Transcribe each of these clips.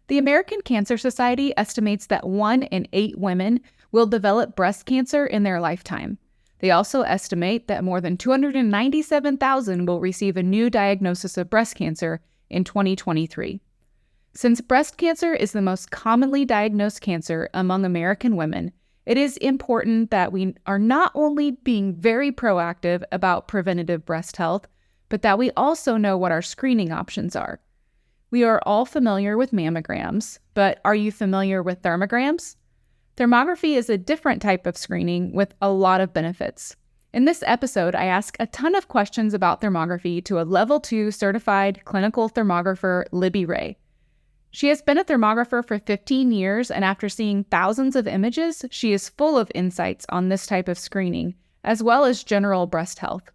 The American Cancer Society estimates that 1 in 8 women will develop breast cancer in their lifetime. They also estimate that more than 297,000 will receive a new diagnosis of breast cancer in 2023. Since breast cancer is the most commonly diagnosed cancer among American women, it is important that we are not only being very proactive about preventative breast health, but that we also know what our screening options are. We are all familiar with mammograms, but are you familiar with thermograms? Thermography is a different type of screening with a lot of benefits. In this episode, I ask a ton of questions about thermography to a Level 2 Certified Clinical Thermographer, Libby Ray. She has been a thermographer for 15 years, and after seeing thousands of images, she is full of insights on this type of screening, as well as general breast health.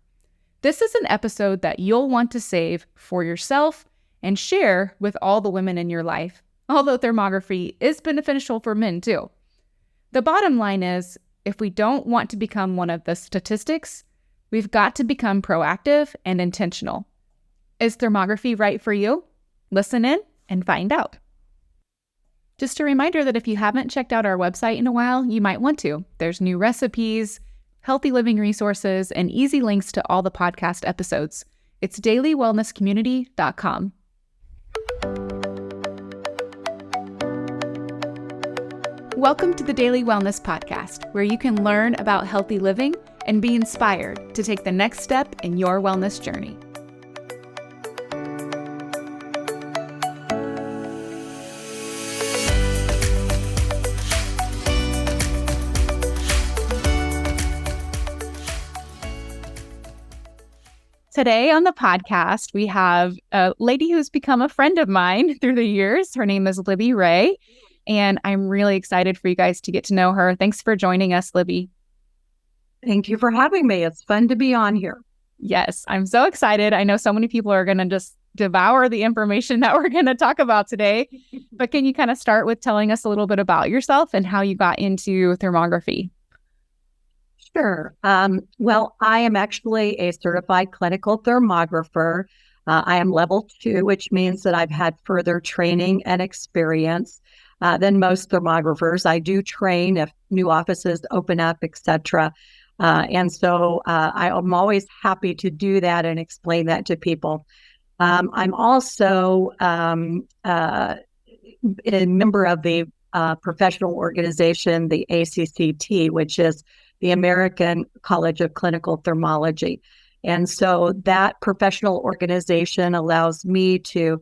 This is an episode that you'll want to save for yourself and share with all the women in your life, although thermography is beneficial for men too. The bottom line is, if we don't want to become one of the statistics, we've got to become proactive and intentional. Is thermography right for you? Listen in and find out. Just a reminder that if you haven't checked out our website in a while, you might want to. There's new recipes, healthy living resources, and easy links to all the podcast episodes. It's dailywellnesscommunity.com. Welcome to the Daily Wellness Podcast, where you can learn about healthy living and be inspired to take the next step in your wellness journey. Today on the podcast, we have a lady who's become a friend of mine through the years. Her name is Libby Ray, and I'm really excited for you guys to get to know her. Thanks for joining us, Libby. Thank you for having me. It's fun to be on here. Yes, I'm so excited. I know so many people are going to just devour the information that we're going to talk about today. But can you kind of start with telling us a little bit about yourself and how you got into thermography? Sure. Well, I am actually a certified clinical thermographer. I am level 2, which means that I've had further training and experience than most thermographers. I do train if new offices open up, etc. And so I'm always happy to do that and explain that to people. I'm also a member of the professional organization, the ACCT, which is the American College of Clinical Thermology. And so that professional organization allows me to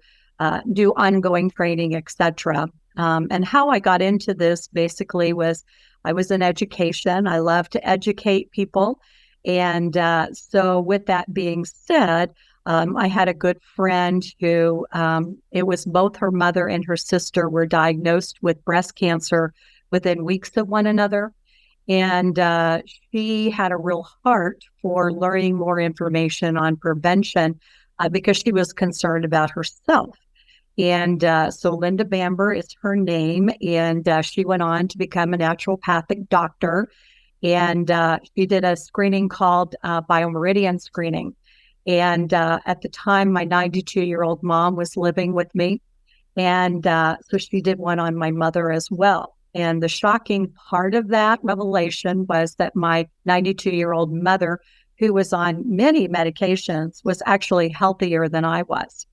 do ongoing training, etc. And how I got into this basically was I was in education. I love to educate people. And so with that being said, I had a good friend who it was both her mother and her sister were diagnosed with breast cancer within weeks of one another. And she had a real heart for learning more information on prevention because she was concerned about herself. And so Linda Bamber is her name, and she went on to become a naturopathic doctor. And she did a screening called biomeridian screening. And at the time, my 92-year-old mom was living with me. And so she did one on my mother as well. And the shocking part of that revelation was that my 92-year-old mother, who was on many medications, was actually healthier than I was.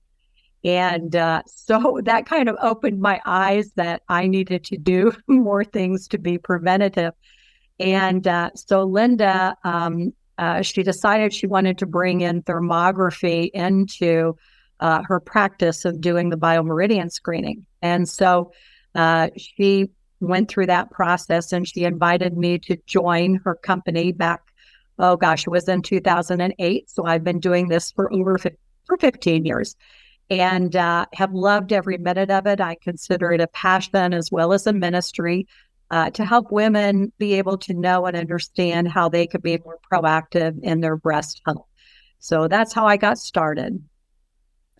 And so that kind of opened my eyes that I needed to do more things to be preventative. And so Linda, she decided she wanted to bring in thermography into her practice of doing the biomeridian screening. And so she went through that process, and she invited me to join her company back, it was in 2008. So I've been doing this for 15 years and have loved every minute of it. I consider it a passion as well as a ministry to help women be able to know and understand how they could be more proactive in their breast health. So that's how I got started.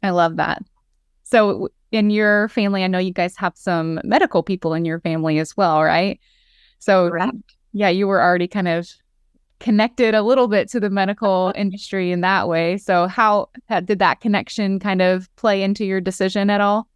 I love that. So in your family, I know you guys have some medical people in your family as well, right? So Correct. Yeah, you were already kind of connected a little bit to the medical industry in that way. So how did that connection kind of play into your decision at all?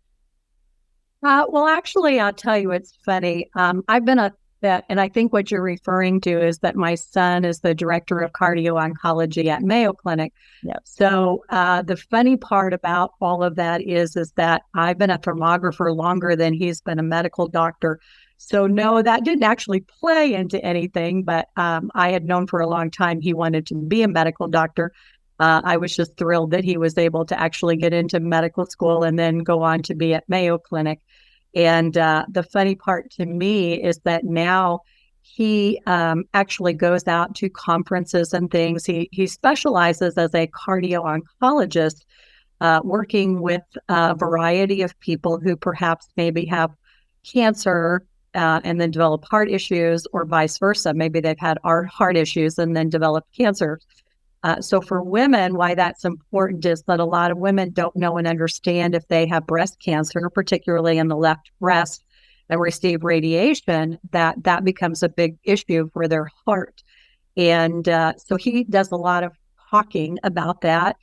Well, actually, I'll tell you, it's funny. I've been a vet, and I think what you're referring to is that my son is the director of cardio oncology at Mayo Clinic. Yep. So the funny part about all of that is that I've been a thermographer longer than he's been a medical doctor. So no, that didn't actually play into anything, but I had known for a long time he wanted to be a medical doctor. I was just thrilled that he was able to actually get into medical school and then go on to be at Mayo Clinic. And the funny part to me is that now he actually goes out to conferences and things. He specializes as a cardio oncologist, working with a variety of people who perhaps maybe have cancer and then develop heart issues, or vice versa. Maybe they've had heart issues and then develop cancer. So for women, why that's important is that a lot of women don't know and understand if they have breast cancer, particularly in the left breast, and receive radiation, that becomes a big issue for their heart. And so he does a lot of talking about that.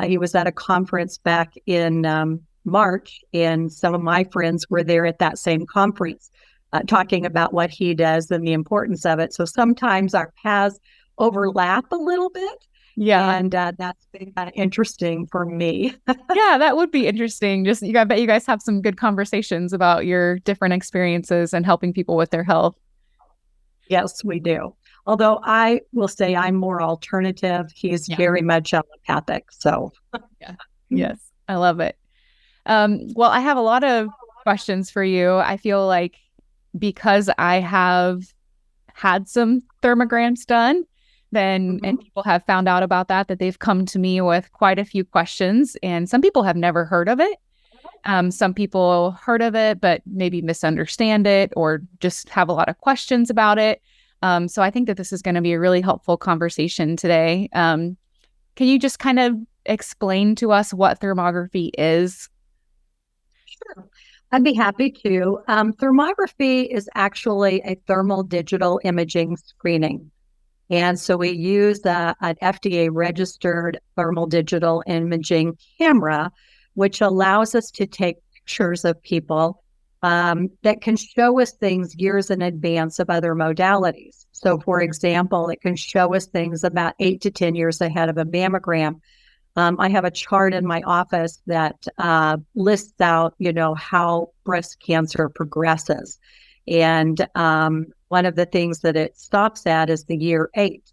He was at a conference back in March, and some of my friends were there at that same conference, talking about what he does and the importance of it. So sometimes our paths overlap a little bit. Yeah. And that's been kind of interesting for me. Yeah, that would be interesting. I bet you guys have some good conversations about your different experiences and helping people with their health. Yes, we do. Although I will say I'm more alternative. He's very much allopathic. So, yeah. Yes, I love it. Well, I have a lot of questions for you. I feel like because I have had some thermograms done, and people have found out about that they've come to me with quite a few questions, and some people have never heard of it. Some people heard of it, but maybe misunderstand it or just have a lot of questions about it. So I think that this is going to be a really helpful conversation today. Can you just kind of explain to us what thermography is? Sure. I'd be happy to. Thermography is actually a thermal digital imaging screening. And so we use an FDA-registered thermal digital imaging camera, which allows us to take pictures of people that can show us things years in advance of other modalities. So, for example, it can show us things about 8 to 10 years ahead of a mammogram. I have a chart in my office that lists out, how breast cancer progresses. And one of the things that it stops at is the year 8.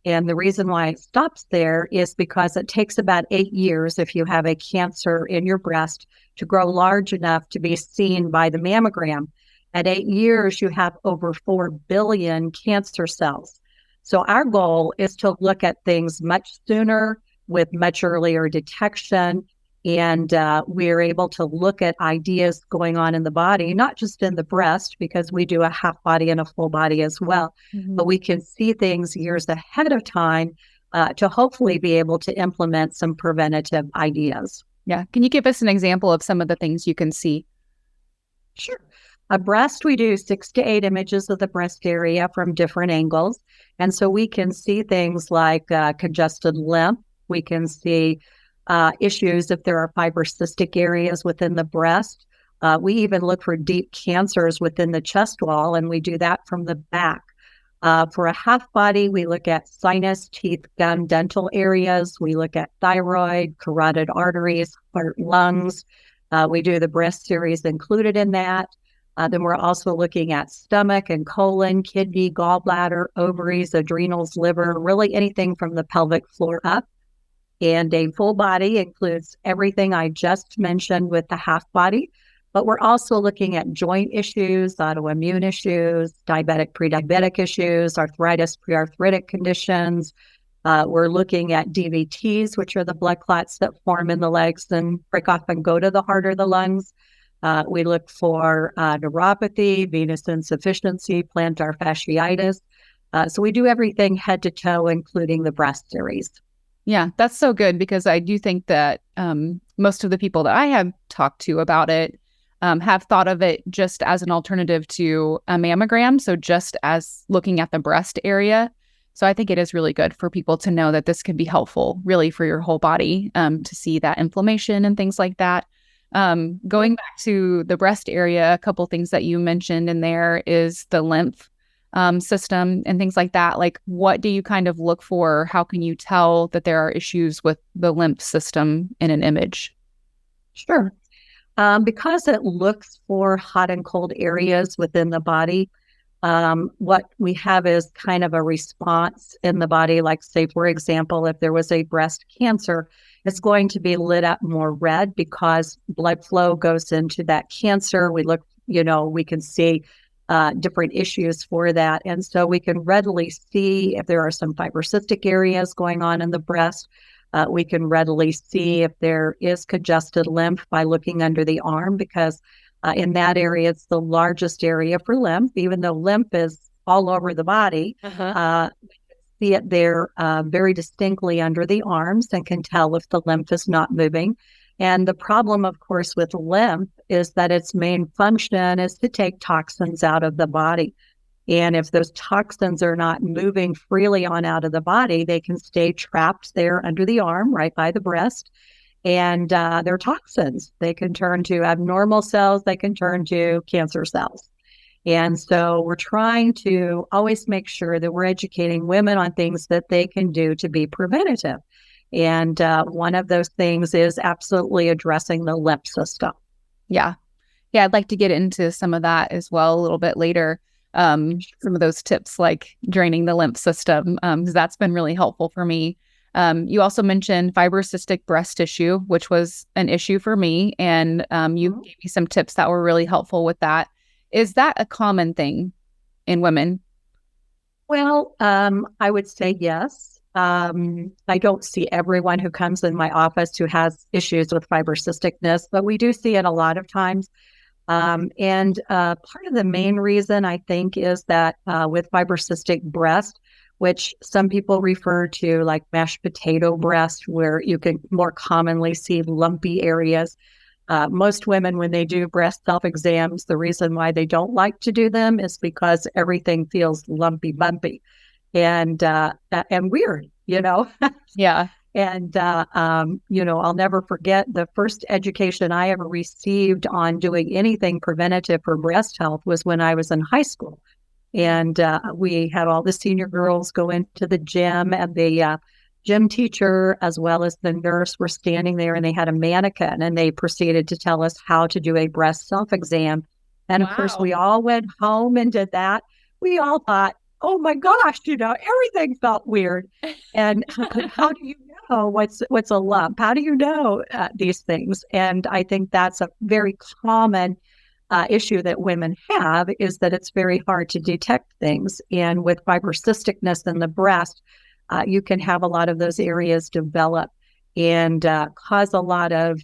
And the reason why it stops there is because it takes about 8 years, if you have a cancer in your breast, to grow large enough to be seen by the mammogram. At 8 years, you have over 4 billion cancer cells. So our goal is to look at things much sooner with much earlier detection. And we're able to look at ideas going on in the body, not just in the breast, because we do a half body and a full body as well. But we can see things years ahead of time to hopefully be able to implement some preventative ideas. Yeah. Can you give us an example of some of the things you can see? Sure. A breast, we do 6 to 8 images of the breast area from different angles. And so we can see things like congested lymph. We can see issues if there are fibrocystic areas within the breast. We even look for deep cancers within the chest wall, and we do that from the back. For a half body, we look at sinus, teeth, gum, dental areas. We look at thyroid, carotid arteries, heart, lungs. We do the breast series included in that. Then we're also looking at stomach and colon, kidney, gallbladder, ovaries, adrenals, liver, really anything from the pelvic floor up. And a full body includes everything I just mentioned with the half body, but we're also looking at joint issues, autoimmune issues, diabetic, pre-diabetic issues, arthritis, pre-arthritic conditions. We're looking at DVTs, which are the blood clots that form in the legs and break off and go to the heart or the lungs. We look for neuropathy, venous insufficiency, plantar fasciitis. So we do everything head to toe, including the breast series. Yeah, that's so good, because I do think that most of the people that I have talked to about it have thought of it just as an alternative to a mammogram. So just as looking at the breast area. So I think it is really good for people to know that this can be helpful really for your whole body to see that inflammation and things like that. Going back to the breast area, a couple things that you mentioned in there is the lymph system and things like that. Like, what do you kind of look for? How can you tell that there are issues with the lymph system in an image? Sure. Because it looks for hot and cold areas within the body, what we have is kind of a response in the body. Like, say, for example, if there was a breast cancer, it's going to be lit up more red because blood flow goes into that cancer. We look, we can see different issues for that. And so we can readily see if there are some fibrocystic areas going on in the breast. We can readily see if there is congested lymph by looking under the arm, because in that area, it's the largest area for lymph, even though lymph is all over the body. See it there very distinctly under the arms and can tell if the lymph is not moving. And the problem, of course, with lymph is that its main function is to take toxins out of the body. And if those toxins are not moving freely on out of the body, they can stay trapped there under the arm, right by the breast. And they're toxins. They can turn to abnormal cells. They can turn to cancer cells. And so we're trying to always make sure that we're educating women on things that they can do to be preventative. And one of those things is absolutely addressing the lymph system. Yeah. Yeah, I'd like to get into some of that as well a little bit later. Some of those tips like draining the lymph system, because that's been really helpful for me. You also mentioned fibrocystic breast tissue, which was an issue for me. And you gave me some tips that were really helpful with that. Is that a common thing in women? Well, I would say yes. I don't see everyone who comes in my office who has issues with fibrocysticness, but we do see it a lot of times. And part of the main reason, I think, is that with fibrocystic breast, which some people refer to like mashed potato breast, where you can more commonly see lumpy areas. Most women, when they do breast self-exams, the reason why they don't like to do them is because everything feels lumpy, bumpy, and weird, Yeah. And, I'll never forget the first education I ever received on doing anything preventative for breast health was when I was in high school. And we had all the senior girls go into the gym, and the gym teacher, as well as the nurse, were standing there, and they had a mannequin, and they proceeded to tell us how to do a breast self-exam. And of course, we all went home and did that. We all thought, oh my gosh, everything felt weird. And how do you know what's a lump? How do you know these things? And I think that's a very common issue that women have, is that it's very hard to detect things. And with fibrocysticness in the breast, you can have a lot of those areas develop and cause a lot of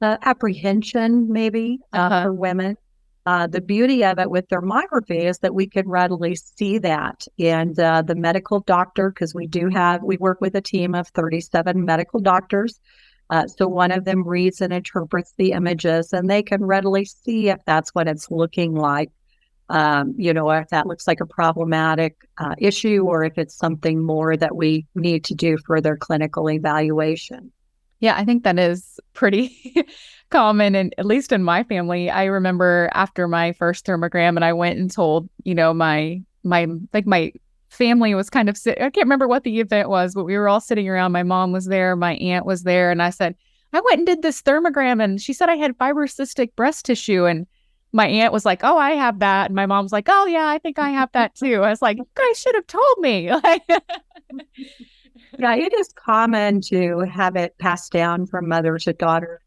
apprehension, maybe, for women. The beauty of it with thermography is that we can readily see that. And the medical doctor, because we work with a team of 37 medical doctors. So one of them reads and interprets the images, and they can readily see if that's what it's looking like, or if that looks like a problematic issue, or if it's something more that we need to do further clinical evaluation. Yeah, I think that is pretty common, and at least in my family. I remember after my first thermogram, and I went and told, my family was kind of I can't remember what the event was, but we were all sitting around. My mom was there, my aunt was there, and I said, I went and did this thermogram, and she said I had fibrocystic breast tissue, and my aunt was like, oh, I have that, and my mom's like, oh yeah, I think I have that too. I was like, you guys should have told me. Yeah, it is common to have it passed down from mother to daughter.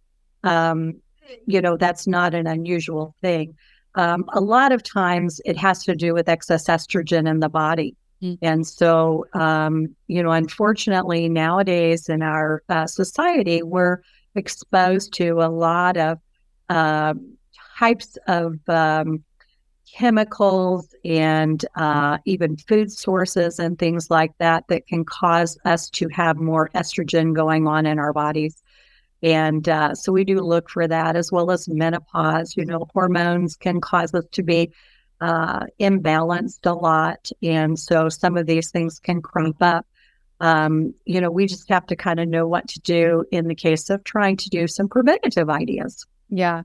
That's not an unusual thing. A lot of times it has to do with excess estrogen in the body. And so, unfortunately, nowadays in our society, we're exposed to a lot of types of chemicals and even food sources and things like that can cause us to have more estrogen going on in our bodies. And so we do look for that, as well as menopause. Hormones can cause us to be imbalanced a lot. And so some of these things can crop up. We just have to kind of know what to do in the case of trying to do some preventative ideas. Yeah.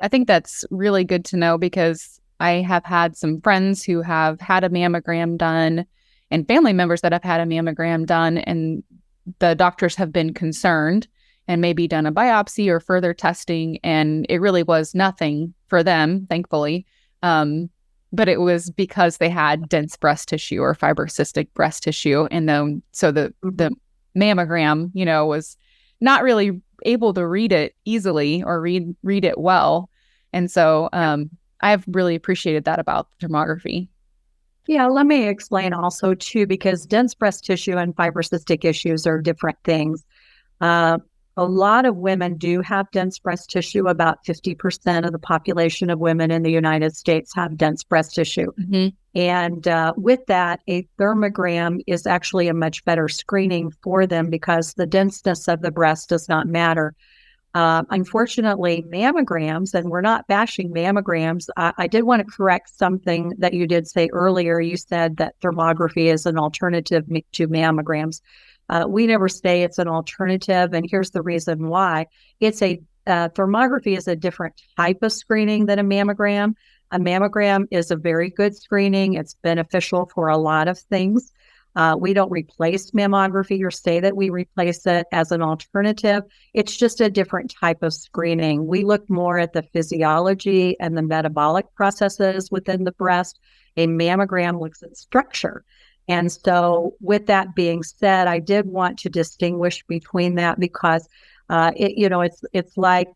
I think that's really good to know because I have had some friends who have had a mammogram done and family members that have had a mammogram done, and the doctors have been concerned and maybe done a biopsy or further testing, and it really was nothing for them, thankfully. But it was because they had dense breast tissue or fibrocystic breast tissue. And then, so the mammogram, was not really able to read it easily or read it well. And so I've really appreciated that about thermography. Yeah, let me explain also too, because dense breast tissue and fibrocystic issues are different things. A lot of women do have dense breast tissue. About 50% of the population of women in the United States have dense breast tissue. Mm-hmm. And with that, a thermogram is actually a much better screening for them because the denseness of the breast does not matter. Unfortunately, mammograms, and we're not bashing mammograms. I did want to correct something that you did say earlier. You said that thermography is an alternative to mammograms. We never say it's an alternative, and here's the reason why. Thermography is a different type of screening than a mammogram. A mammogram is a very good screening. It's beneficial for a lot of things. We don't replace mammography or say that we replace it as an alternative. It's just a different type of screening. We look more at the physiology and the metabolic processes within the breast. A mammogram looks at structure. And so with that being said, I did want to distinguish between that because, it's like,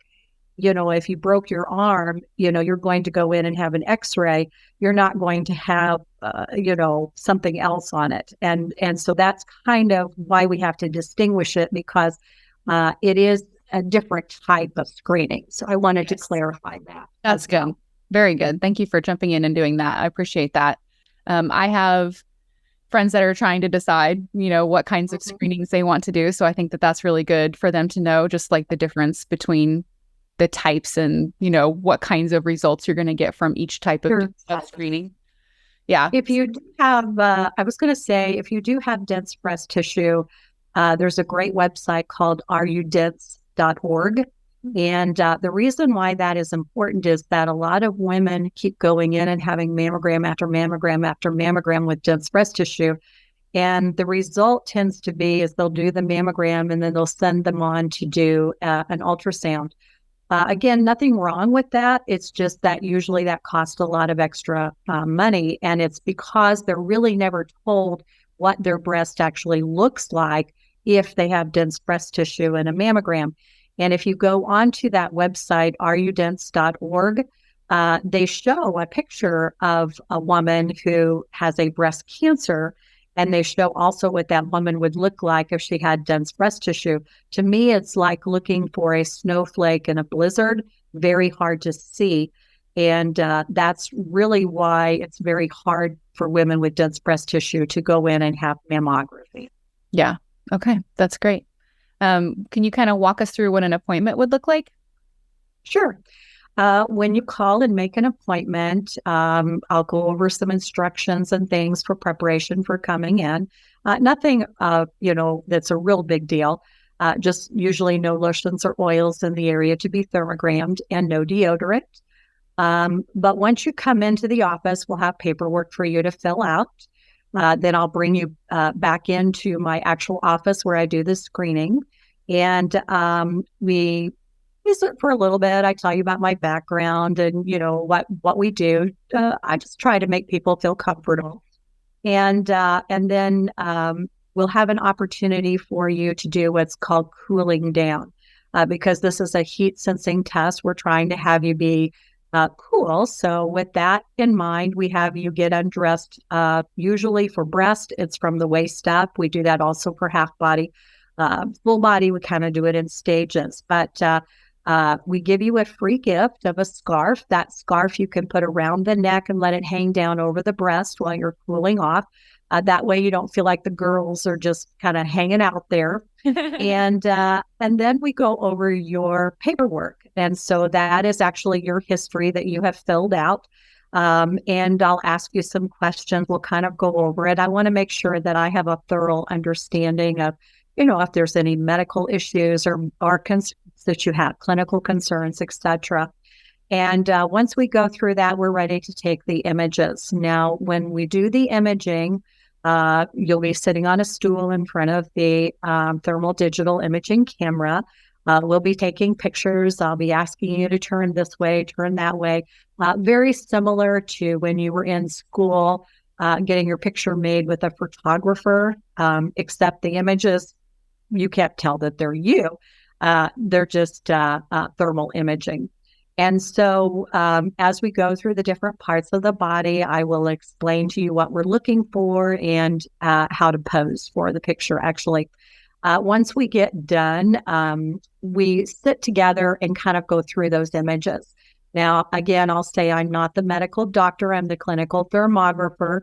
if you broke your arm, you're going to go in and have an x-ray. You're not going to have, something else on it. And so that's kind of why we have to distinguish it because it is a different type of screening. So I wanted to clarify that. That's good. Very good. Thank you for jumping in and doing that. I appreciate that. I have friends that are trying to decide, what kinds of screenings they want to do. So I think that that's really good for them to know, just like the difference between the types and, what kinds of results you're going to get from each type of screening. Yeah. If you do have, if you do have dense breast tissue, there's a great website called areyoudense.org. And the reason why that is important is that a lot of women keep going in and having mammogram after mammogram after mammogram with dense breast tissue. And the result tends to be is they'll do the mammogram and then they'll send them on to do an ultrasound. Again, nothing wrong with that. It's just that usually that costs a lot of extra money. And it's because they're really never told what their breast actually looks like if they have dense breast tissue in a mammogram. And if you go onto that website, areyoudense.org, they show a picture of a woman who has a breast cancer. And they show also what that woman would look like if she had dense breast tissue. To me, it's like looking for a snowflake in a blizzard, very hard to see. And that's really why it's very hard for women with dense breast tissue to go in and have mammography. Yeah. Okay. That's great. Can you kind of walk us through what an appointment would look like? Sure. When you call and make an appointment, I'll go over some instructions and things for preparation for coming in. Nothing, that's a real big deal. Just usually no lotions or oils in the area to be thermogrammed and no deodorant. But once you come into the office, we'll have paperwork for you to fill out. Then I'll bring you back into my actual office where I do the screening. And we visit for a little bit. I tell you about my background and, what we do. I just try to make people feel comfortable. And then we'll have an opportunity for you to do what's called cooling down. Because this is a heat sensing test, we're trying to have you be cool. So with that in mind, we have you get undressed. Usually for breast, it's from the waist up. We do that also for half body. Full body, we kind of do it in stages. But we give you a free gift of a scarf. That scarf you can put around the neck and let it hang down over the breast while you're cooling off. That way you don't feel like the girls are just kind of hanging out there. And then we go over your paperwork. And so that is actually your history that you have filled out. And I'll ask you some questions. We'll kind of go over it. I want to make sure that I have a thorough understanding of, if there's any medical issues or concerns that you have, clinical concerns, etc. And once we go through that, we're ready to take the images. Now, when we do the imaging, you'll be sitting on a stool in front of the thermal digital imaging camera. We'll be taking pictures. I'll be asking you to turn this way, turn that way. Very similar to when you were in school, getting your picture made with a photographer, except the images, you can't tell that they're you. They're just thermal imaging. And so as we go through the different parts of the body, I will explain to you what we're looking for and how to pose for the picture, actually. Once we get done, we sit together and kind of go through those images. Now, again, I'll say I'm not the medical doctor. I'm the clinical thermographer,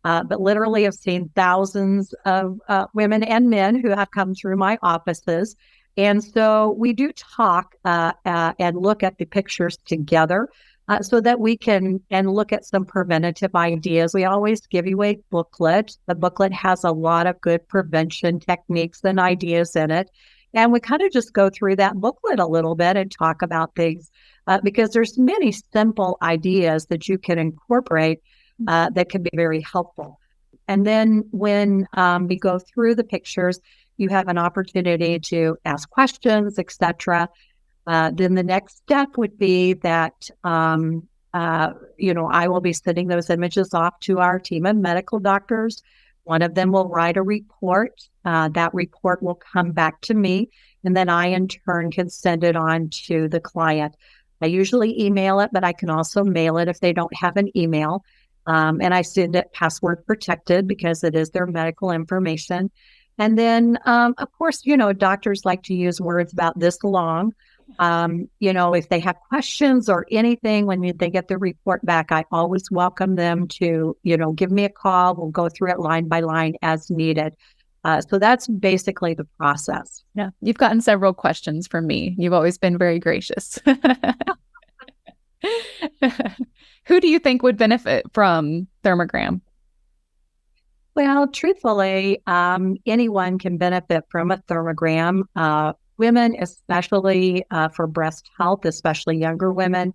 but literally I've seen thousands of women and men who have come through my offices. And so we do talk and look at the pictures together so that we can look at some preventative ideas. We always give you a booklet. The booklet has a lot of good prevention techniques and ideas in it. And we kind of just go through that booklet a little bit and talk about things because there's many simple ideas that you can incorporate that can be very helpful. And then when we go through the pictures, you have an opportunity to ask questions, etc. Then the next step would be that, I will be sending those images off to our team of medical doctors. One of them will write a report. That report will come back to me, and then I, in turn, can send it on to the client. I usually email it, but I can also mail it if they don't have an email. And I send it password protected because it is their medical information. And then, of course, doctors like to use words about this long. If they have questions or anything, when they get the report back, I always welcome them to, give me a call. We'll go through it line by line as needed. So that's basically the process. Yeah. You've gotten several questions from me. You've always been very gracious. Who do you think would benefit from Thermogram? Well, truthfully, anyone can benefit from a thermogram. Women, especially for breast health, especially younger women.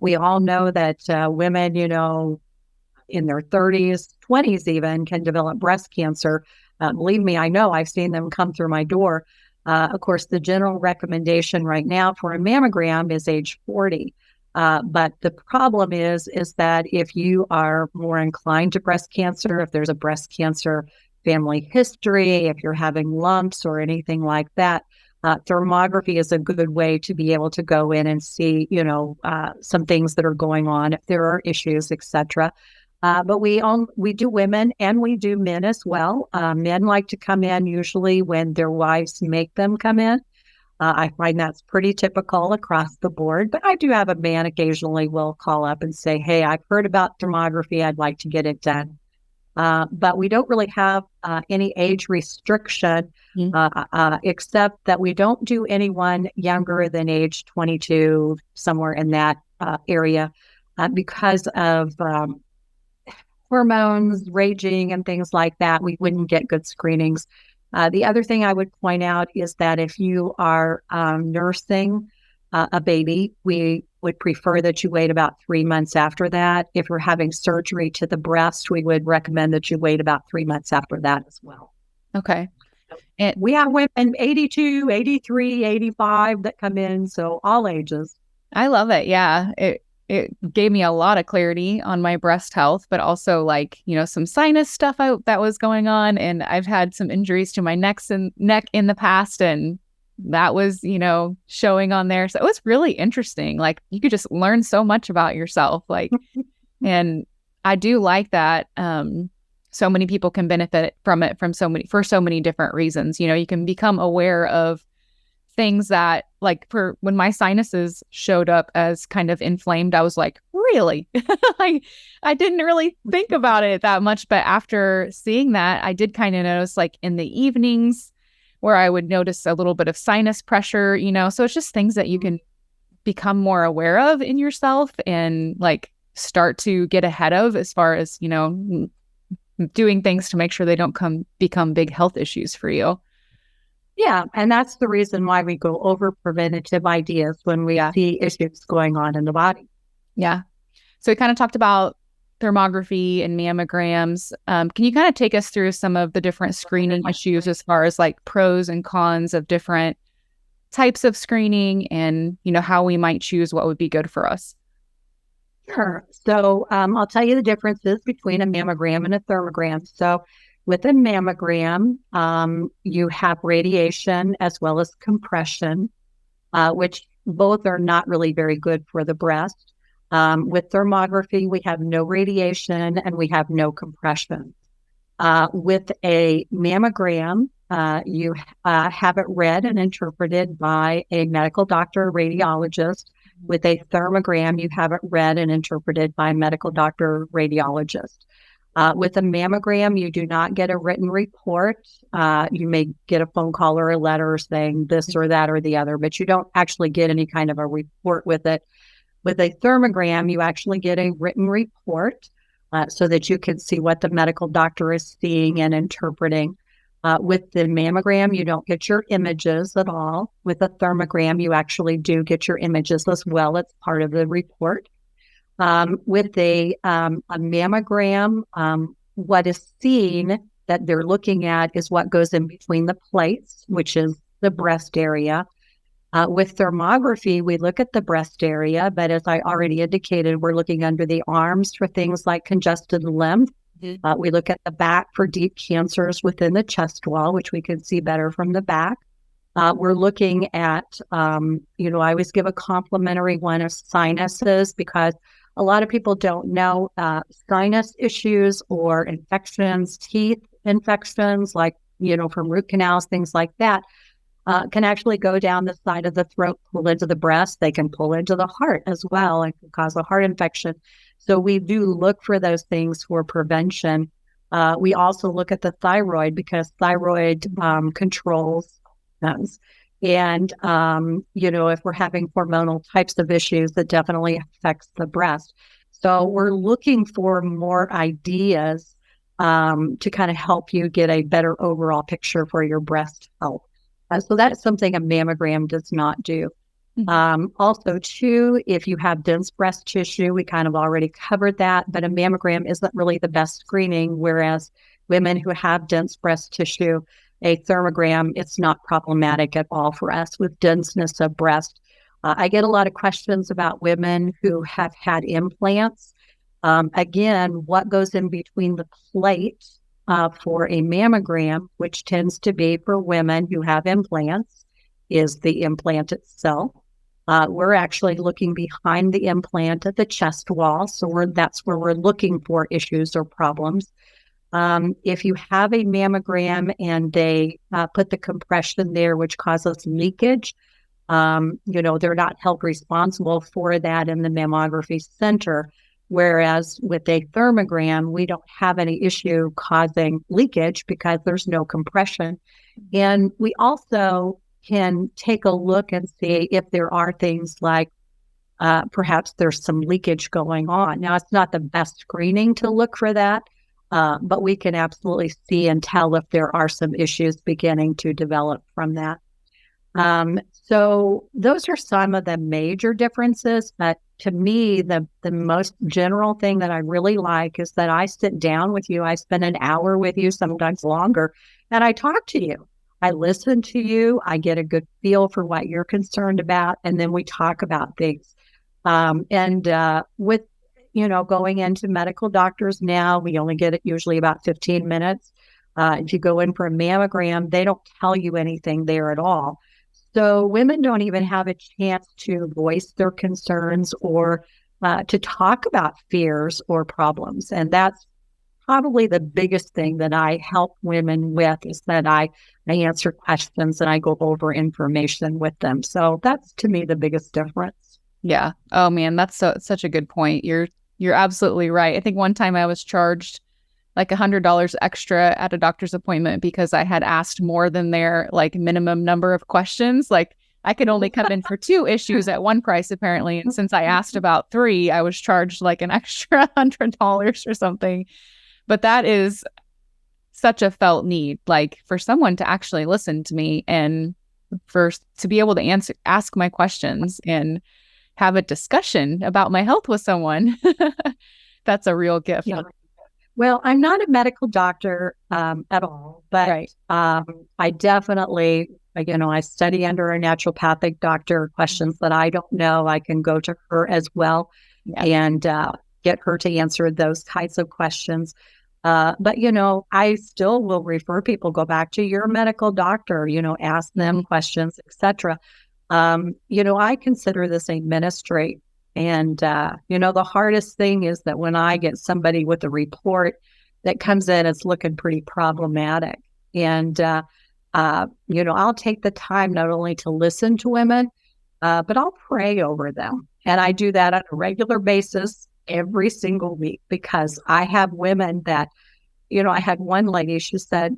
We all know that women, in their 30s, 20s even, can develop breast cancer. Believe me, I know. I've seen them come through my door. Of course, the general recommendation right now for a mammogram is age 40. But the problem is that if you are more inclined to breast cancer, if there's a breast cancer family history, if you're having lumps or anything like that, thermography is a good way to be able to go in and see, some things that are going on, if there are issues, etc. But we do women and we do men as well. Men like to come in usually when their wives make them come in. I find that's pretty typical across the board, but I do have a man occasionally will call up and say, hey, I've heard about thermography. I'd like to get it done. But we don't really have any age restriction, except that we don't do anyone younger than age 22, somewhere in that area, because of hormones raging and things like that. We wouldn't get good screenings. The other thing I would point out is that if you are nursing a baby, we would prefer that you wait about 3 months after that. If you're having surgery to the breast, we would recommend that you wait about 3 months after that as well. Okay. And we have women 82, 83, 85 that come in, so all ages. I love it. Yeah. It gave me a lot of clarity on my breast health, but also some sinus stuff that was going on. And I've had some injuries to my neck in the past. And that was, showing on there. So it was really interesting. Like you could just learn so much about yourself. And I do like that. So many people can benefit from it for so many different reasons. You can become aware of things that, like, for when my sinuses showed up as kind of inflamed, I was like, really? I didn't really think about it that much. But after seeing that, I did kind of notice, like, in the evenings where I would notice a little bit of sinus pressure, so it's just things that you can become more aware of in yourself and, like, start to get ahead of as far as, doing things to make sure they don't become big health issues for you. Yeah. And that's the reason why we go over preventative ideas when we see issues going on in the body. Yeah. So we kind of talked about thermography and mammograms. Can you kind of take us through some of the different screening issues as far as like pros and cons of different types of screening and, how we might choose what would be good for us? Sure. So I'll tell you the differences between a mammogram and a thermogram. So with a mammogram, you have radiation as well as compression, which both are not really very good for the breast. With thermography, we have no radiation and we have no compression. With a mammogram, you have it read and interpreted by a medical doctor or radiologist. With a thermogram, you have it read and interpreted by a medical doctor or radiologist. With a mammogram, you do not get a written report. You may get a phone call or a letter saying this or that or the other, but you don't actually get any kind of a report with it. With a thermogram, you actually get a written report so that you can see what the medical doctor is seeing and interpreting. With the mammogram, you don't get your images at all. With a thermogram, you actually do get your images as well. It's part of the report. With a mammogram, what is seen that they're looking at is what goes in between the plates, which is the breast area. With thermography, we look at the breast area, but as I already indicated, we're looking under the arms for things like congested lymph. We look at the back for deep cancers within the chest wall, which we can see better from the back. We're looking at, I always give a complimentary one of sinuses because a lot of people don't know sinus issues or infections, teeth infections, like, from root canals, things like that, can actually go down the side of the throat, pull into the breast. They can pull into the heart as well and can cause a heart infection. So we do look for those things for prevention. We also look at the thyroid because thyroid controls those. And, if we're having hormonal types of issues, that definitely affects the breast. So we're looking for more ideas to kind of help you get a better overall picture for your breast health. So that's something a mammogram does not do. Also, too, if you have dense breast tissue, we kind of already covered that, but a mammogram isn't really the best screening, whereas women who have dense breast tissue, a thermogram, it's not problematic at all for us with denseness of breast. I get a lot of questions about women who have had implants. Again, what goes in between the plate for a mammogram, which tends to be for women who have implants, is the implant itself. We're actually looking behind the implant at the chest wall. So that's where we're looking for issues or problems. If you have a mammogram and they put the compression there, which causes leakage, they're not held responsible for that in the mammography center. Whereas with a thermogram, we don't have any issue causing leakage because there's no compression. And we also can take a look and see if there are things like perhaps there's some leakage going on. Now, it's not the best screening to look for that, but we can absolutely see and tell if there are some issues beginning to develop from that. So those are some of the major differences, but to me, the most general thing that I really like is that I sit down with you, I spend an hour with you, sometimes longer, and I talk to you. I listen to you, I get a good feel for what you're concerned about, and then we talk about things. With, going into medical doctors now, we only get it usually about 15 minutes. If you go in for a mammogram, they don't tell you anything there at all. So women don't even have a chance to voice their concerns or to talk about fears or problems. And that's probably the biggest thing that I help women with, is that I answer questions and I go over information with them. So that's, to me, the biggest difference. Yeah. Oh man, that's such a good point. You're absolutely right. I think one time I was charged like $100 extra at a doctor's appointment because I had asked more than their like minimum number of questions. Like I could only come in for 2 issues at one price, apparently. And since I asked about 3, I was charged like an extra $100 or something. But that is such a felt need, like for someone to actually listen to me and to be able to ask my questions and have a discussion about my health with someone. That's a real gift. Yeah. Well, I'm not a medical doctor at all, but Right. I definitely, I study under a naturopathic doctor. Questions that I don't know, I can go to her as well and get her to answer those kinds of questions. But, I still will refer people, go back to your medical doctor, ask them questions, etc. I consider this a ministry. And, the hardest thing is that when I get somebody with a report that comes in, it's looking pretty problematic. And, I'll take the time not only to listen to women, but I'll pray over them. And I do that on a regular basis every single week because I have women that, I had one lady, she said,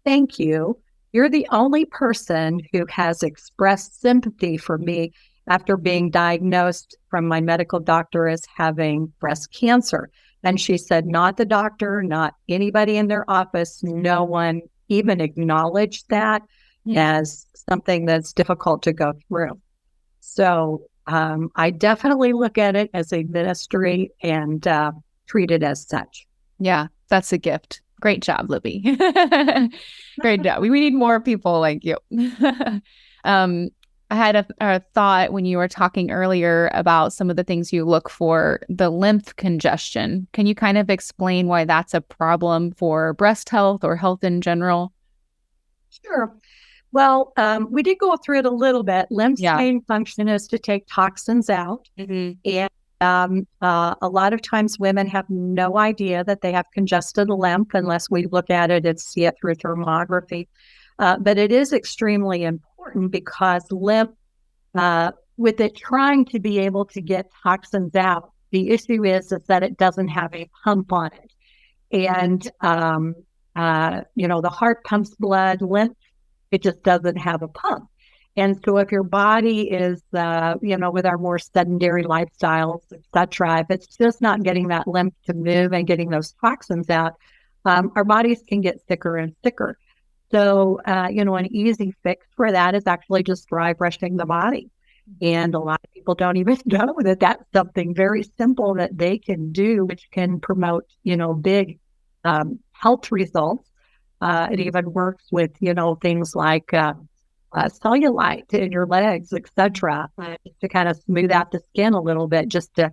"Thank you. You're the only person who has expressed sympathy for me after being diagnosed from my medical doctor as having breast cancer." And she said, not the doctor, not anybody in their office, no one even acknowledged that as something that's difficult to go through. So I definitely look at it as a ministry and treat it as such. Yeah, that's a gift. Great job, Libby. Great job. We need more people like you. I had a thought when you were talking earlier about some of the things you look for, the lymph congestion. Can you kind of explain why that's a problem for breast health or health in general? Sure. Well, we did go through it a little bit. Lymph's main function is to take toxins out. And a lot of times women have no idea that they have congested lymph unless we look at it and see it through thermography. But it is extremely important because lymph, with it trying to be able to get toxins out, the issue is that it doesn't have a pump on it. And, the heart pumps blood, lymph, it just doesn't have a pump. And so if your body is, with our more sedentary lifestyles, et cetera, if it's just not getting that lymph to move and getting those toxins out, our bodies can get sicker and sicker. So, an easy fix for that is actually just dry brushing the body. And a lot of people don't even know that that's something very simple that they can do, which can promote, big health results. It even works with, things like cellulite in your legs, etc., to kind of smooth out the skin a little bit, just to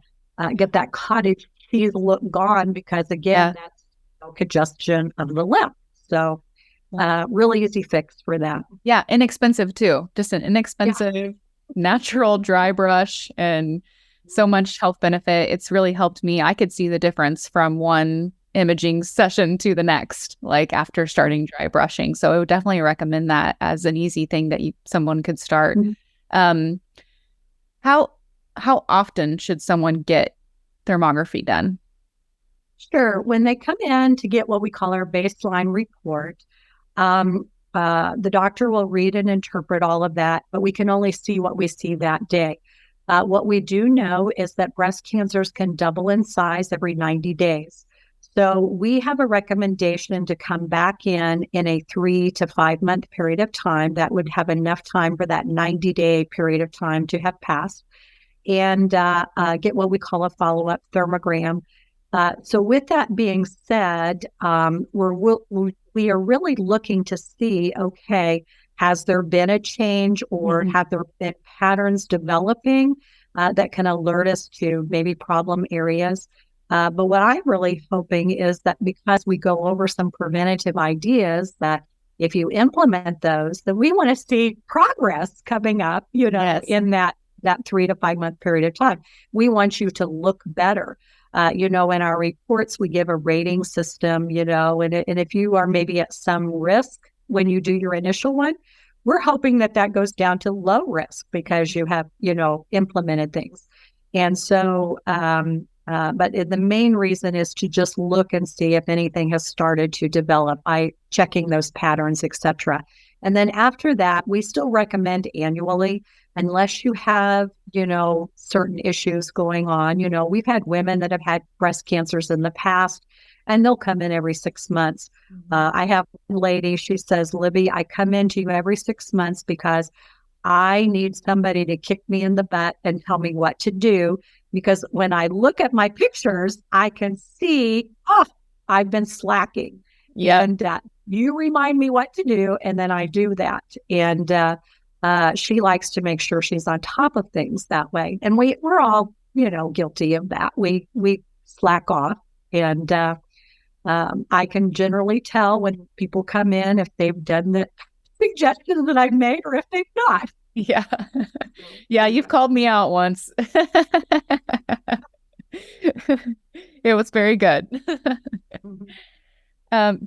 get that cottage cheese look gone, because again, that's congestion of the lymph. So really easy fix for that. Yeah, inexpensive too. Just an inexpensive, natural dry brush and so much health benefit. It's really helped me. I could see the difference from one imaging session to the next, like after starting dry brushing. So I would definitely recommend that as an easy thing that someone could start. How often should someone get thermography done? Sure. When they come in to get what we call our baseline report, the doctor will read and interpret all of that, but we can only see what we see that day. What we do know is that breast cancers can double in size every 90 days. So we have a recommendation to come back in a 3 to 5 month period of time. That would have enough time for that 90-day period of time to have passed, and get what we call a follow-up thermogram. So with that being said, we are really looking to see, okay, has there been a change, or have there been patterns developing that can alert us to maybe problem areas? But what I'm really hoping is that because we go over some preventative ideas, that if you implement those, then we want to see progress coming up, in that 3 to 5 month period of time. We want you to look better. In our reports, we give a rating system, and if you are maybe at some risk when you do your initial one, we're hoping that goes down to low risk because you have, implemented things. And so, but the main reason is to just look and see if anything has started to develop by checking those patterns, etc. And then after that, we still recommend annually, unless you have, certain issues going on. We've had women that have had breast cancers in the past, and they'll come in every 6 months. I have one lady, she says, Libby, I come into you every 6 months because I need somebody to kick me in the butt and tell me what to do. Because when I look at my pictures, I can see, I've been slacking. Yeah. And you remind me what to do, and then I do that. And she likes to make sure she's on top of things that way. And we're all, guilty of that. We slack off. And I can generally tell when people come in if they've done the suggestions that I've made or if they've not. Yeah. Yeah, you've called me out once. It was very good.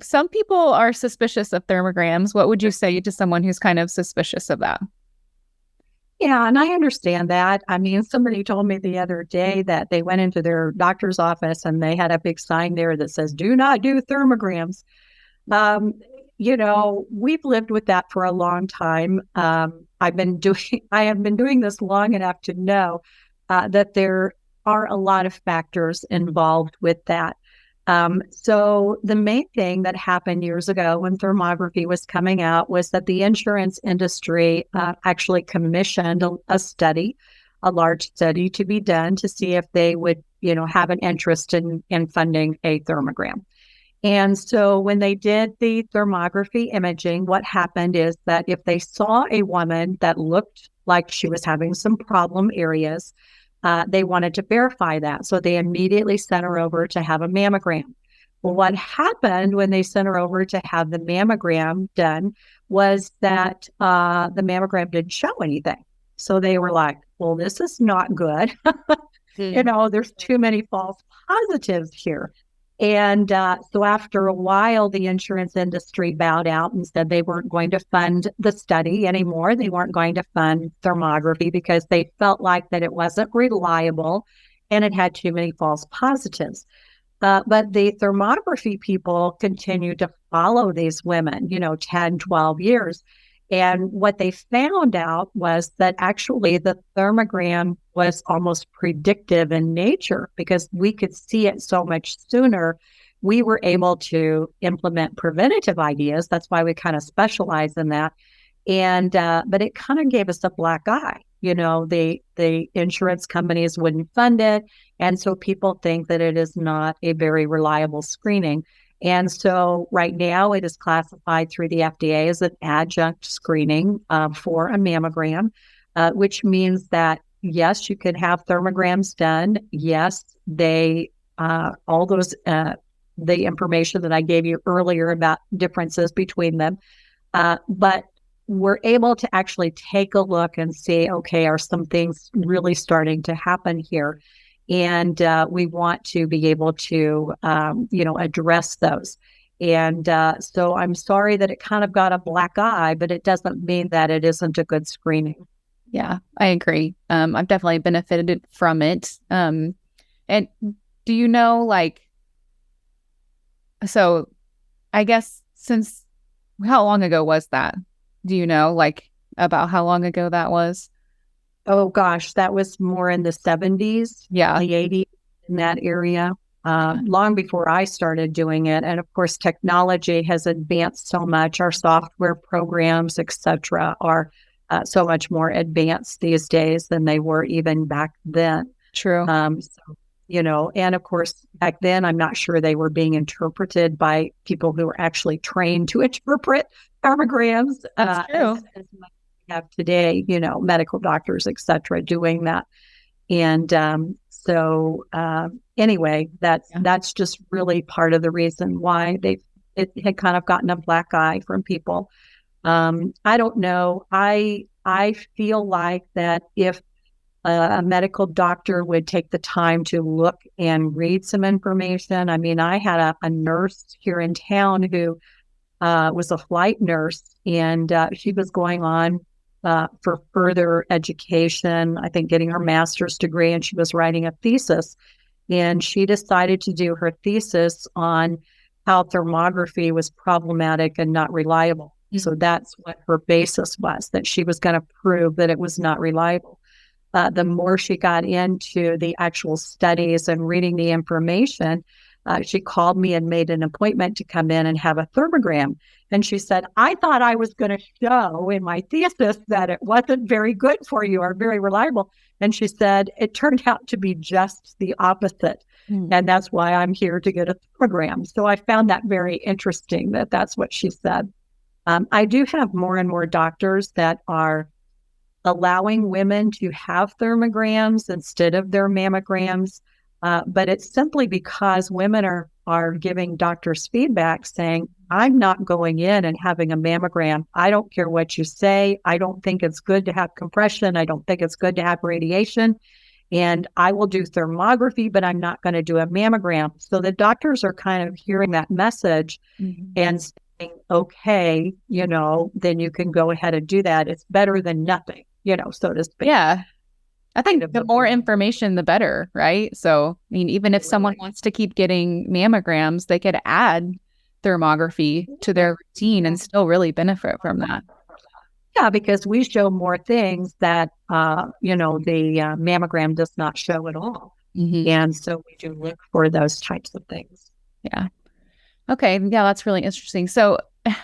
Some people are suspicious of thermograms. What would you say to someone who's kind of suspicious of that? Yeah, and I understand that. I mean, somebody told me the other day that they went into their doctor's office and they had a big sign there that says, "Do not do thermograms." We've lived with that for a long time. I have been doing this long enough to know that there are a lot of factors involved with that. So the main thing that happened years ago when thermography was coming out was that the insurance industry actually commissioned a study, a large study to be done to see if they would, have an interest in funding a thermogram. And so when they did the thermography imaging, what happened is that if they saw a woman that looked like she was having some problem areas, they wanted to verify that. So they immediately sent her over to have a mammogram. Well, what happened when they sent her over to have the mammogram done was that the mammogram didn't show anything. So they were like, well, this is not good. There's too many false positives here. And so after a while, the insurance industry bowed out and said they weren't going to fund the study anymore. They weren't going to fund thermography because they felt like that it wasn't reliable and it had too many false positives. But the thermography people continued to follow these women, 10, 12 years. And what they found out was that actually the thermogram was almost predictive in nature because we could see it so much sooner. We were able to implement preventative ideas. That's why we kind of specialize in that. And but it kind of gave us a black eye. The insurance companies wouldn't fund it. And so people think that it is not a very reliable screening. And so right now it is classified through the FDA as an adjunct screening for a mammogram, which means that, yes, you can have thermograms done. Yes, all those, the information that I gave you earlier about differences between them. But we're able to actually take a look and see, okay, are some things really starting to happen here? And we want to be able to, address those. And so I'm sorry that it kind of got a black eye, but it doesn't mean that it isn't a good screening. Yeah, I agree. I've definitely benefited from it. And do you know, so I guess how long ago was that? Do you know, about how long ago that was? Oh, gosh, that was more in the 70s, the 80s, in that area, long before I started doing it. And of course, technology has advanced so much. Our software programs, et cetera, are so much more advanced these days than they were even back then. True. And of course, back then, I'm not sure they were being interpreted by people who were actually trained to interpret thermograms. That's true. As much have today, medical doctors, et cetera, doing that. And anyway, that's just really part of the reason why it had kind of gotten a black eye from people. I don't know. I feel like that if a medical doctor would take the time to look and read some information. I mean, I had a nurse here in town who was a flight nurse, and she was going on for further education, I think getting her master's degree, and she was writing a thesis. And she decided to do her thesis on how thermography was problematic and not reliable. So that's what her basis was, that she was going to prove that it was not reliable. The more she got into the actual studies and reading the information, she called me and made an appointment to come in and have a thermogram. And she said, I thought I was going to show in my thesis that it wasn't very good for you or very reliable. And she said, it turned out to be just the opposite. And that's why I'm here to get a thermogram. So I found that very interesting that that's what she said. I do have more and more doctors that are allowing women to have thermograms instead of their mammograms. But it's simply because women are giving doctors feedback saying, I'm not going in and having a mammogram. I don't care what you say. I don't think it's good to have compression. I don't think it's good to have radiation. And I will do thermography, but I'm not going to do a mammogram. So the doctors are kind of hearing that message and saying, okay, then you can go ahead and do that. It's better than nothing, so to speak. Yeah. I think the more information, the better, right? So, I mean, even if someone wants to keep getting mammograms, they could add thermography to their routine and still really benefit from that. Yeah, because we show more things that, the mammogram does not show at all. And so we do look for those types of things. Yeah. Okay. Yeah, that's really interesting. So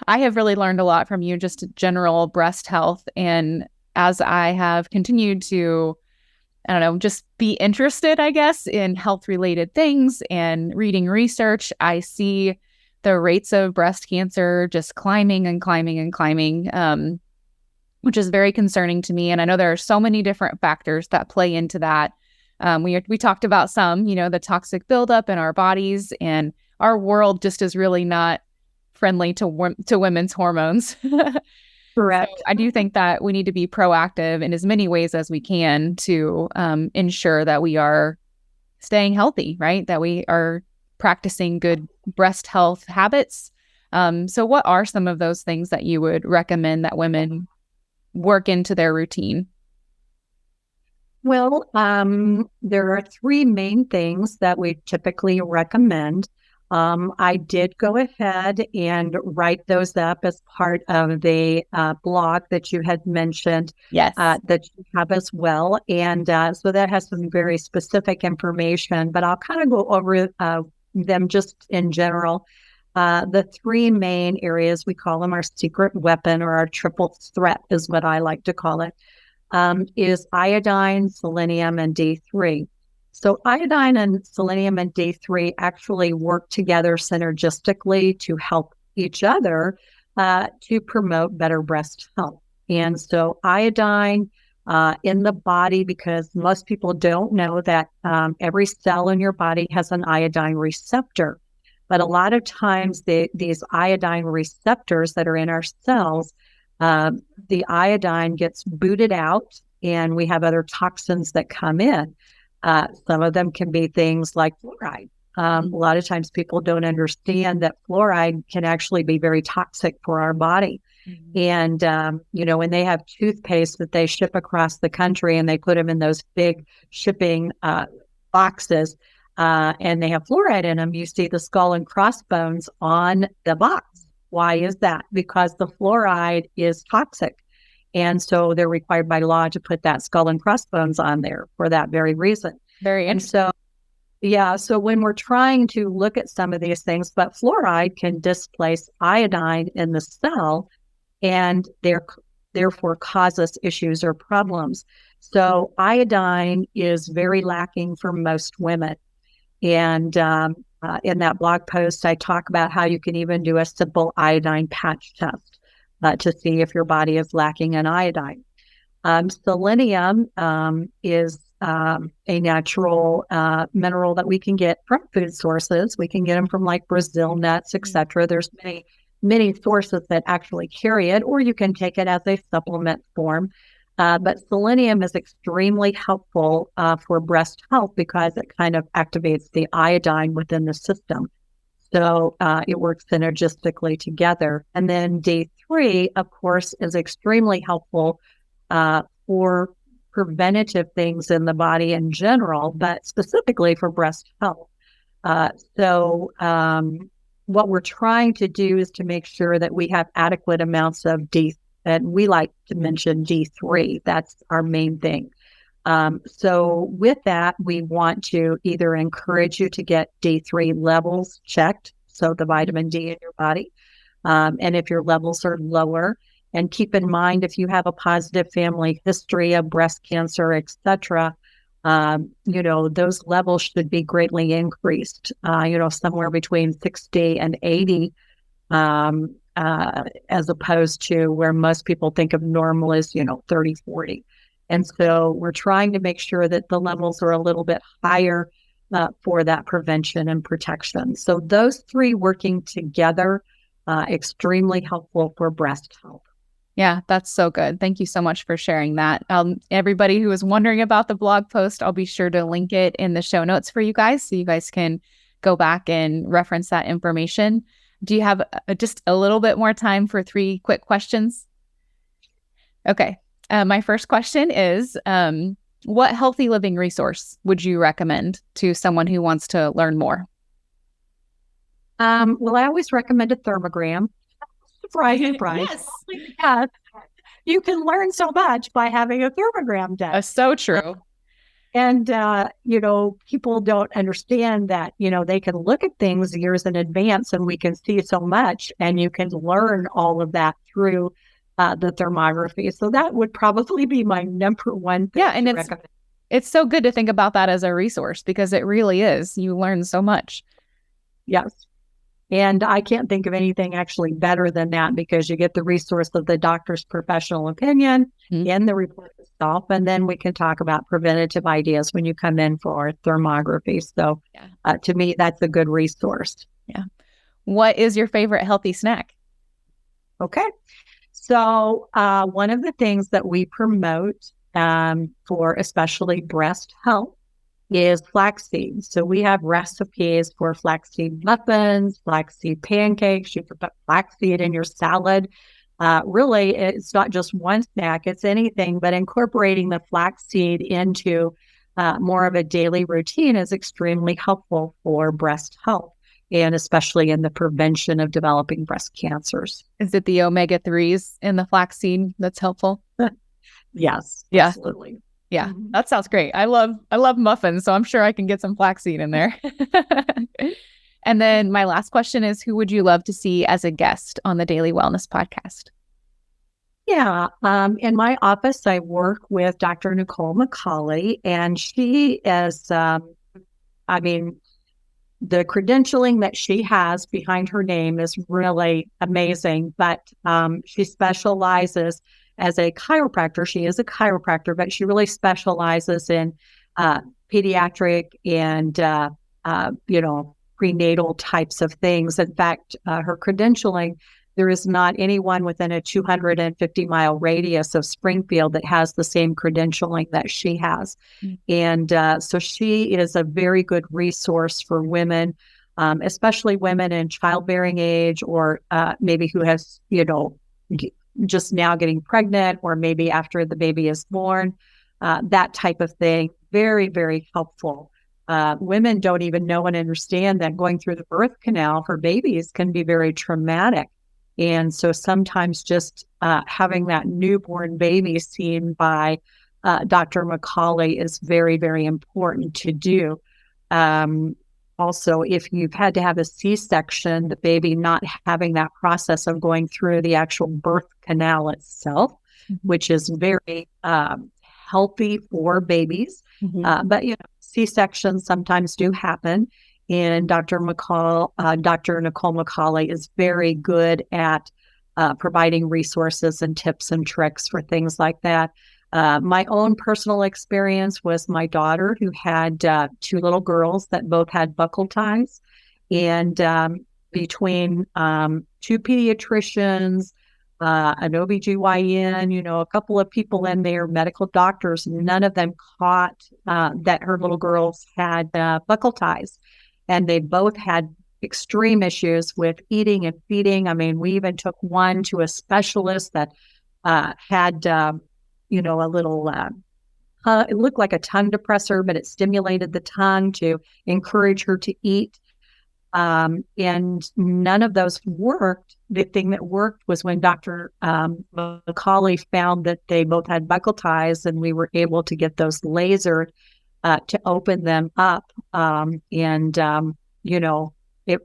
I have really learned a lot from you, just general breast health. And as I have continued to, just be interested, I guess, in health related things and reading research, I see the rates of breast cancer just climbing and climbing and climbing, which is very concerning to me. And I know there are so many different factors that play into that. We talked about some, the toxic buildup in our bodies, and our world just is really not friendly to women's hormones. Correct. So I do think that we need to be proactive in as many ways as we can to ensure that we are staying healthy, right? That we are practicing good breast health habits. So what are some of those things that you would recommend that women work into their routine? Well, there are three main things that we typically recommend. I did go ahead and write those up as part of the blog that you had mentioned. Yes. That you have as well. And so that has some very specific information, but I'll kind of go over them just in general. The three main areas, we call them our secret weapon, or our triple threat is what I like to call it, is iodine, selenium, and D3. So iodine and selenium and D3 actually work together synergistically to help each other to promote better breast health. And so iodine in the body, because most people don't know that every cell in your body has an iodine receptor. But a lot of times these iodine receptors that are in our cells, the iodine gets booted out and we have other toxins that come in. Some of them can be things like fluoride. A lot of times people don't understand that fluoride can actually be very toxic for our body. And, when they have toothpaste that they ship across the country and they put them in those big shipping boxes and they have fluoride in them, you see the skull and crossbones on the box. Why is that? Because the fluoride is toxic. And so they're required by law to put that skull and crossbones on there for that very reason. Very interesting. So when we're trying to look at some of these things, but fluoride can displace iodine in the cell and therefore cause us issues or problems. So iodine is very lacking for most women. And in that blog post, I talk about how you can even do a simple iodine patch test to see if your body is lacking in iodine. Selenium is a natural mineral that we can get from food sources. We can get them from like Brazil nuts, etc. There's many sources that actually carry it, or you can take it as a supplement form. But selenium is extremely helpful for breast health because it kind of activates the iodine within the system. So it works synergistically together. And then D3, of course, is extremely helpful for preventative things in the body in general, but specifically for breast health. So what we're trying to do is to make sure that we have adequate amounts of D, and we like to mention D3. That's our main thing. So with that, we want to either encourage you to get D3 levels checked, so the vitamin D in your body. And if your levels are lower, and keep in mind, if you have a positive family history of breast cancer, etc., those levels should be greatly increased, somewhere between 60 and 80, as opposed to where most people think of normal as, 30, 40. And so we're trying to make sure that the levels are a little bit higher for that prevention and protection. So those three working together, extremely helpful for breast health. Yeah, that's so good. Thank you so much for sharing that. Everybody who is wondering about the blog post, I'll be sure to link it in the show notes for you guys so you guys can go back and reference that information. Do you have just a little bit more time for 3 quick questions? Okay. My first question is, what healthy living resource would you recommend to someone who wants to learn more? Well, I always recommend a thermogram. Surprise. Yes. Yeah. You can learn so much by having a thermogram done. So true. And, people don't understand that, they can look at things years in advance and we can see so much, and you can learn all of that through the thermography. So that would probably be my number one thing. Yeah, and it's so good to think about that as a resource, because it really is. You learn so much. Yes. And I can't think of anything actually better than that, because you get the resource of the doctor's professional opinion in the report itself. And then we can talk about preventative ideas when you come in for thermography. So to me, that's a good resource. Yeah. What is your favorite healthy snack? Okay. So one of the things that we promote for especially breast health is flaxseed. So we have recipes for flaxseed muffins, flaxseed pancakes. You can put flaxseed in your salad. Really, it's not just one snack, it's anything, but incorporating the flaxseed into more of a daily routine is extremely helpful for breast health, and especially in the prevention of developing breast cancers. Is it the omega-3s in the flaxseed that's helpful? Yes, yeah. Absolutely. Yeah, that sounds great. I love muffins, so I'm sure I can get some flaxseed in there. And then my last question is, who would you love to see as a guest on the Daily Wellness Podcast? Yeah, in my office, I work with Dr. Nicole McCauley, and she is, the credentialing that she has behind her name is really amazing, but she specializes as a chiropractor. She is a chiropractor, but she really specializes in pediatric and, prenatal types of things. In fact, her credentialing, there is not anyone within a 250-mile radius of Springfield that has the same credentialing that she has. And so she is a very good resource for women, especially women in childbearing age, or maybe who has, just now getting pregnant, or maybe after the baby is born, that type of thing. Very, very helpful. Women don't even know and understand that going through the birth canal for babies can be very traumatic. And so sometimes just having that newborn baby seen by Dr. McCauley is very, very important to do. Also, if you've had to have a C-section, the baby not having that process of going through the actual birth canal itself, which is very healthy for babies. But, C-sections sometimes do happen. And Dr. Nicole McCauley is very good at providing resources and tips and tricks for things like that. My own personal experience was my daughter, who had 2 little girls that both had buccal ties. And between 2 pediatricians, an OBGYN, a couple of people in there, medical doctors, none of them caught that her little girls had buccal ties. And they both had extreme issues with eating and feeding. We even took one to a specialist that had, a little, it looked like a tongue depressor, but it stimulated the tongue to encourage her to eat. And none of those worked. The thing that worked was when Dr. Macaulay found that they both had buccal ties, and we were able to get those lasered to open them up.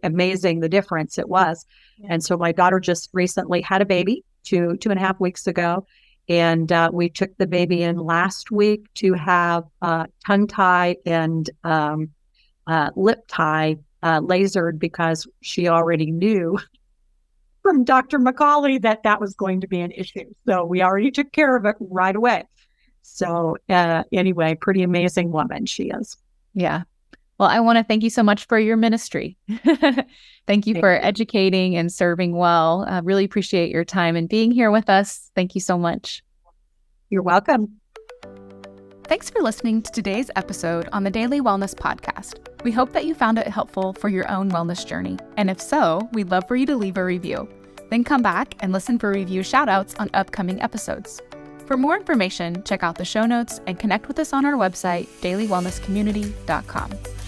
Amazing the difference it was. Yeah. And so my daughter just recently had a baby 2.5 weeks ago. And we took the baby in last week to have tongue tie and lip tie lasered, because she already knew from Dr. Macaulay that was going to be an issue. So we already took care of it right away. So anyway, pretty amazing woman she is. Yeah. Well, I want to thank you so much for your ministry. Thank you for educating and serving well. I really appreciate your time and being here with us. Thank you so much. You're welcome. Thanks for listening to today's episode on the Daily Wellness Podcast. We hope that you found it helpful for your own wellness journey. And if so, we'd love for you to leave a review. Then come back and listen for review shoutouts on upcoming episodes. For more information, check out the show notes and connect with us on our website, dailywellnesscommunity.com.